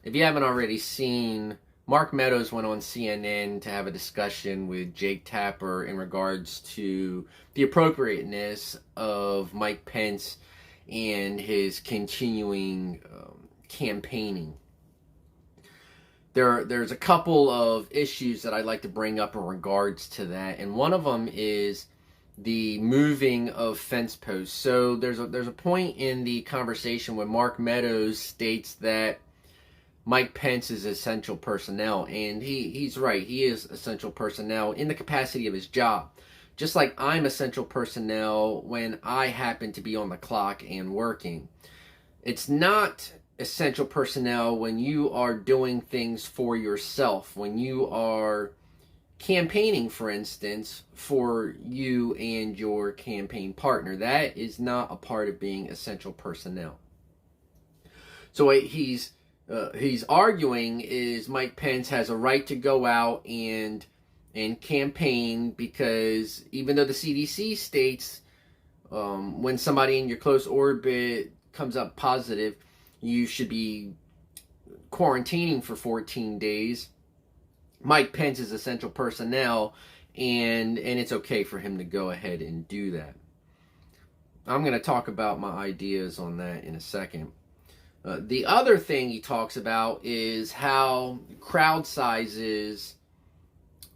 If you haven't already seen, Mark Meadows went on CNN to have a discussion with Jake Tapper in regards to the appropriateness of Mike Pence and his continuing campaigning. There's a couple of issues that I'd like to bring up in regards to that, and one of them is the moving of fence posts. So there's a point in the conversation when Mark Meadows states that Mike Pence is essential personnel, and he's right. He is essential personnel in the capacity of his job. Just like I'm essential personnel when I happen to be on the clock and working. It's not essential personnel when you are doing things for yourself, when you are campaigning, for instance, for you and your campaign partner. That is not a part of being essential personnel. So what he's arguing is Mike Pence has a right to go out and campaign, because even though the CDC states when somebody in your close orbit comes up positive, you should be quarantining for 14 days. Mike Pence is essential personnel, and it's okay for him to go ahead and do that. I'm going to talk about my ideas on that in a second. The other thing he talks about is how crowd sizes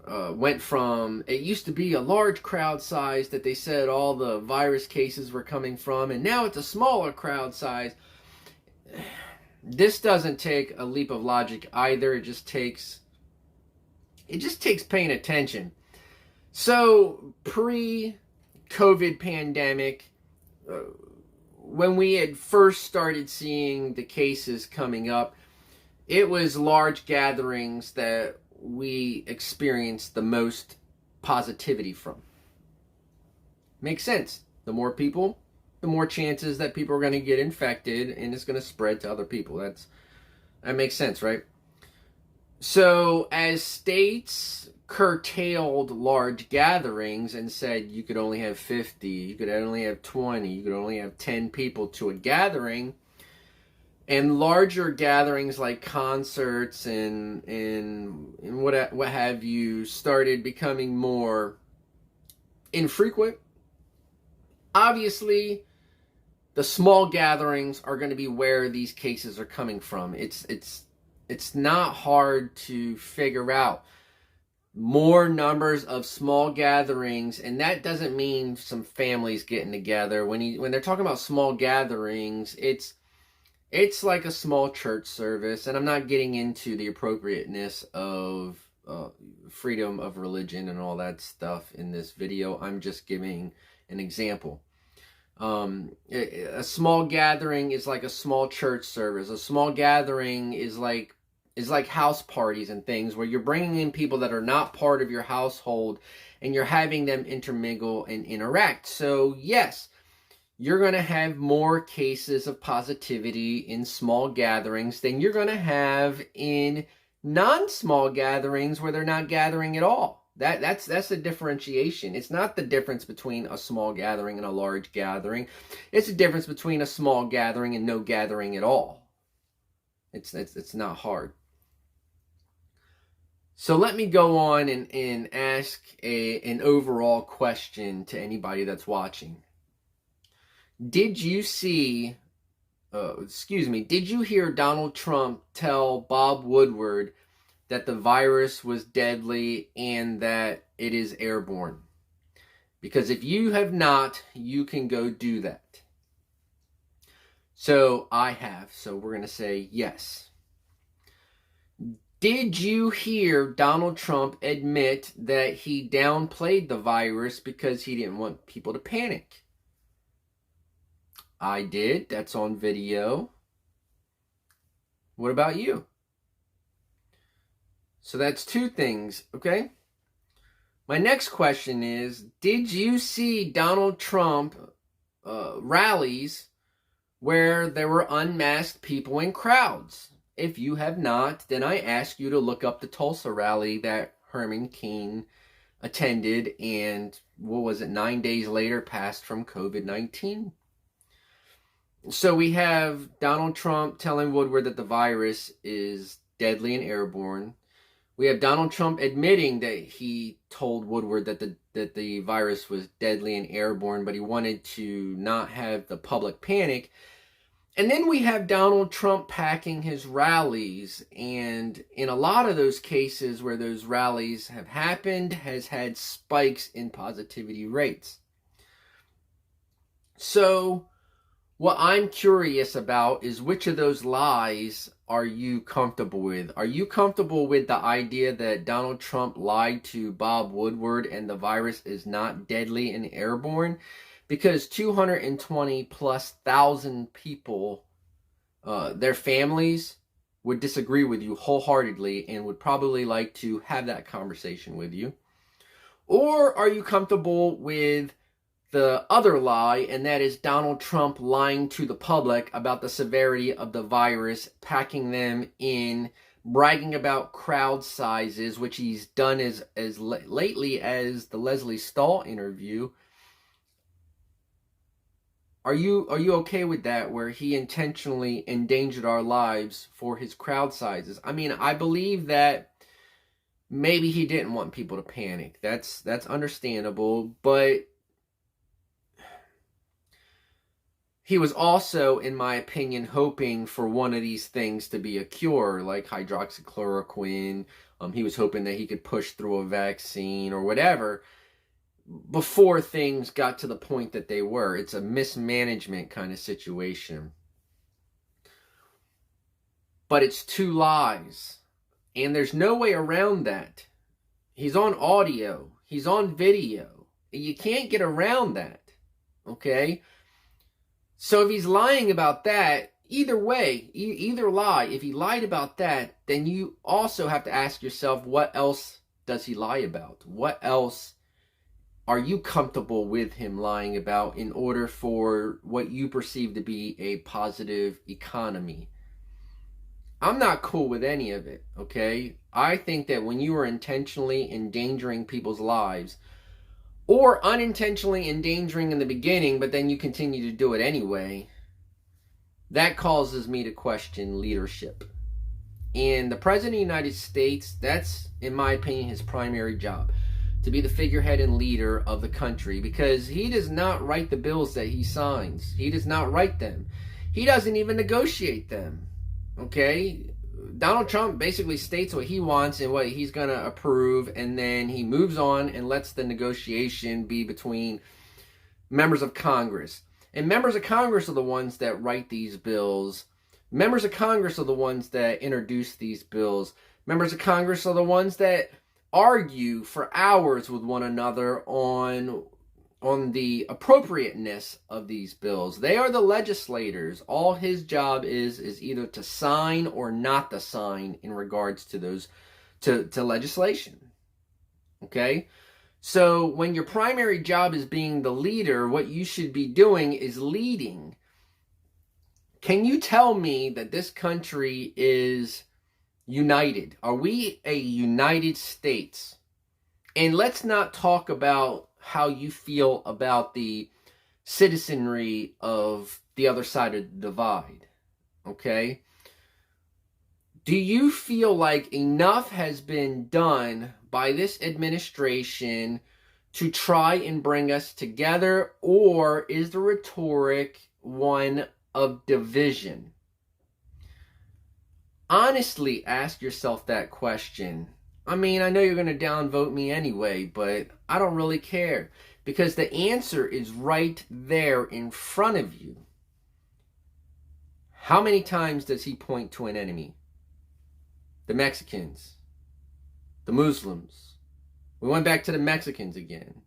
went from, it used to be a large crowd size that they said all the virus cases were coming from, and now it's a smaller crowd size. This doesn't take a leap of logic either. It just takes paying attention. So pre-COVID pandemic, when we had first started seeing the cases coming up, it was large gatherings that we experienced the most positivity from. Makes sense. The more people, the more chances that people are going to get infected, and it's going to spread to other people. That makes sense, right? So as states curtailed large gatherings and said you could only have 50, you could only have 20, you could only have 10 people to a gathering, and larger gatherings like concerts and what have you started becoming more infrequent, obviously the small gatherings are going to be where these cases are coming from. It's not hard to figure out. More numbers of small gatherings, and that doesn't mean some families getting together. When they're talking about small gatherings, it's like a small church service, and I'm not getting into the appropriateness of freedom of religion and all that stuff in this video. I'm just giving an example. A small gathering is like a small church service. A small gathering is like house parties and things where you're bringing in people that are not part of your household and you're having them intermingle and interact. So yes, you're going to have more cases of positivity in small gatherings than you're going to have in non-small gatherings where they're not gathering at all. That's the differentiation. It's not the difference between a small gathering and a large gathering. It's the difference between a small gathering and no gathering at all. It's not hard. So let me go on and ask an overall question to anybody that's watching. Did you hear Donald Trump tell Bob Woodward that the virus was deadly and that it is airborne? Because if you have not, you can go do that. So I have. So we're going to say yes. Did you hear Donald Trump admit that he downplayed the virus because he didn't want people to panic? I did. That's on video. What about you? So that's two things, okay? My next question is, did you see Donald Trump rallies where there were unmasked people in crowds? If you have not, then I ask you to look up the Tulsa rally that Herman Cain attended and, 9 days later passed from COVID-19. So we have Donald Trump telling Woodward that the virus is deadly and airborne. We have Donald Trump admitting that he told Woodward that the virus was deadly and airborne, but he wanted to not have the public panic. And then we have Donald Trump packing his rallies, and in a lot of those cases where those rallies have happened, has had spikes in positivity rates. So what I'm curious about is, which of those lies are you comfortable with? Are you comfortable with the idea that Donald Trump lied to Bob Woodward and the virus is not deadly and airborne? Because 220 plus thousand people, their families, would disagree with you wholeheartedly and would probably like to have that conversation with you. Or are you comfortable with the other lie, and that is Donald Trump lying to the public about the severity of the virus, packing them in, bragging about crowd sizes, which he's done as lately as the Leslie Stahl interview? Are you okay with that, where he intentionally endangered our lives for his crowd sizes? I mean, I believe that maybe he didn't want people to panic. That's understandable, but he was also, in my opinion, hoping for one of these things to be a cure, like hydroxychloroquine. He was hoping that he could push through a vaccine or whatever before things got to the point that they were. It's a mismanagement kind of situation. But it's two lies, and there's no way around that. He's on audio. He's on video. You can't get around that, okay? So if he's lying about that, either way, either lie, if he lied about that, then you also have to ask yourself, what else does he lie about? What else are you comfortable with him lying about in order for what you perceive to be a positive economy? I'm not cool with any of it, okay? I think that when you are intentionally endangering people's lives, or unintentionally endangering in the beginning, but then you continue to do it anyway, that causes me to question leadership. And the President of the United States, that's, in my opinion, his primary job, to be the figurehead and leader of the country, because he does not write the bills that he signs. He does not write them. He doesn't even negotiate them, okay? Donald Trump basically states what he wants and what he's going to approve, and then he moves on and lets the negotiation be between members of Congress. And members of Congress are the ones that write these bills. Members of Congress are the ones that introduce these bills. Members of Congress are the ones that argue for hours with one another on the appropriateness of these bills. They are the legislators. All his job is either to sign or not to sign in regards to those to legislation. Okay? So when your primary job is being the leader, what you should be doing is leading. Can you tell me that this country is united? Are we a United States? And let's not talk about how you feel about the citizenry of the other side of the divide, okay? Do you feel like enough has been done by this administration to try and bring us together, or is the rhetoric one of division? Honestly, ask yourself that question. I mean, I know you're going to downvote me anyway, but I don't really care, because the answer is right there in front of you. How many times does he point to an enemy? The Mexicans, the Muslims. We went back to the Mexicans again.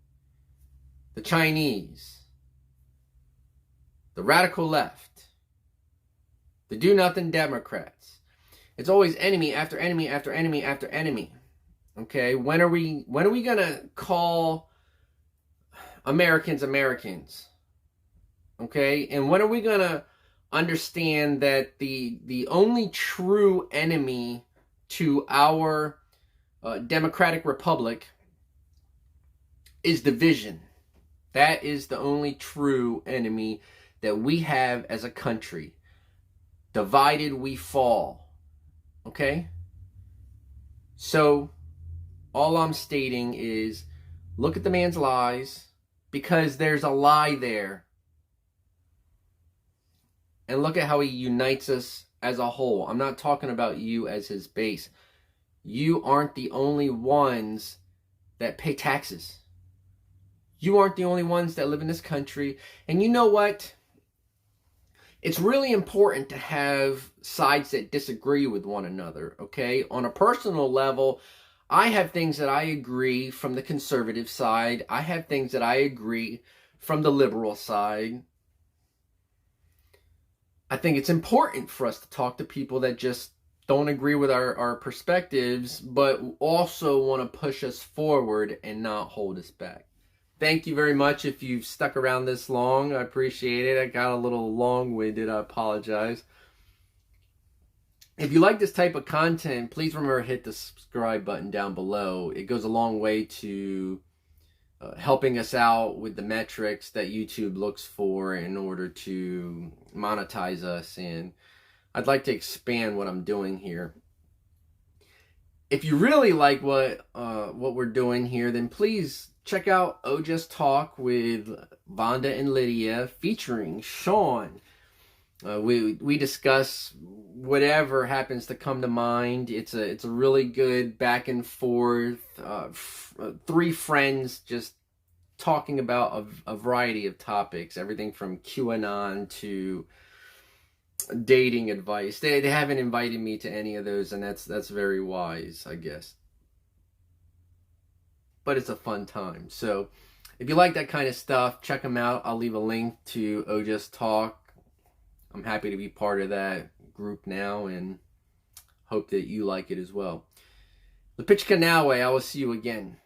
The Chinese, the radical left, the do-nothing Democrats. It's always enemy after enemy after enemy after enemy. Okay, when are we gonna call Americans Americans? Okay, and when are we gonna understand that the only true enemy to our democratic republic is division? That is the only true enemy that we have as a country. Divided we fall. Okay? So, all I'm stating is, look at the man's lies, because there's a lie there. And look at how he unites us as a whole. I'm not talking about you as his base. You aren't the only ones that pay taxes. You aren't the only ones that live in this country. And you know what? It's really important to have sides that disagree with one another, okay? On a personal level, I have things that I agree from the conservative side. I have things that I agree from the liberal side. I think it's important for us to talk to people that just don't agree with our perspectives, but also want to push us forward and not hold us back. Thank you very much if you've stuck around this long. I appreciate it. I got a little long-winded. I apologize. If you like this type of content, please remember to hit the subscribe button down below. It goes a long way to helping us out with the metrics that YouTube looks for in order to monetize us. And I'd like to expand what I'm doing here. If you really like what we're doing here, then please check out Just Talk with Vonda and Lydia featuring Sean. We discuss whatever happens to come to mind. It's a really good back and forth. Three friends just talking about a variety of topics, everything from QAnon to dating advice. They haven't invited me to any of those, and that's very wise, I guess. But it's a fun time. So if you like that kind of stuff, check them out. I'll leave a link to Just Talk. I'm happy to be part of that group now and hope that you like it as well. Lepichka Nawe, I will see you again.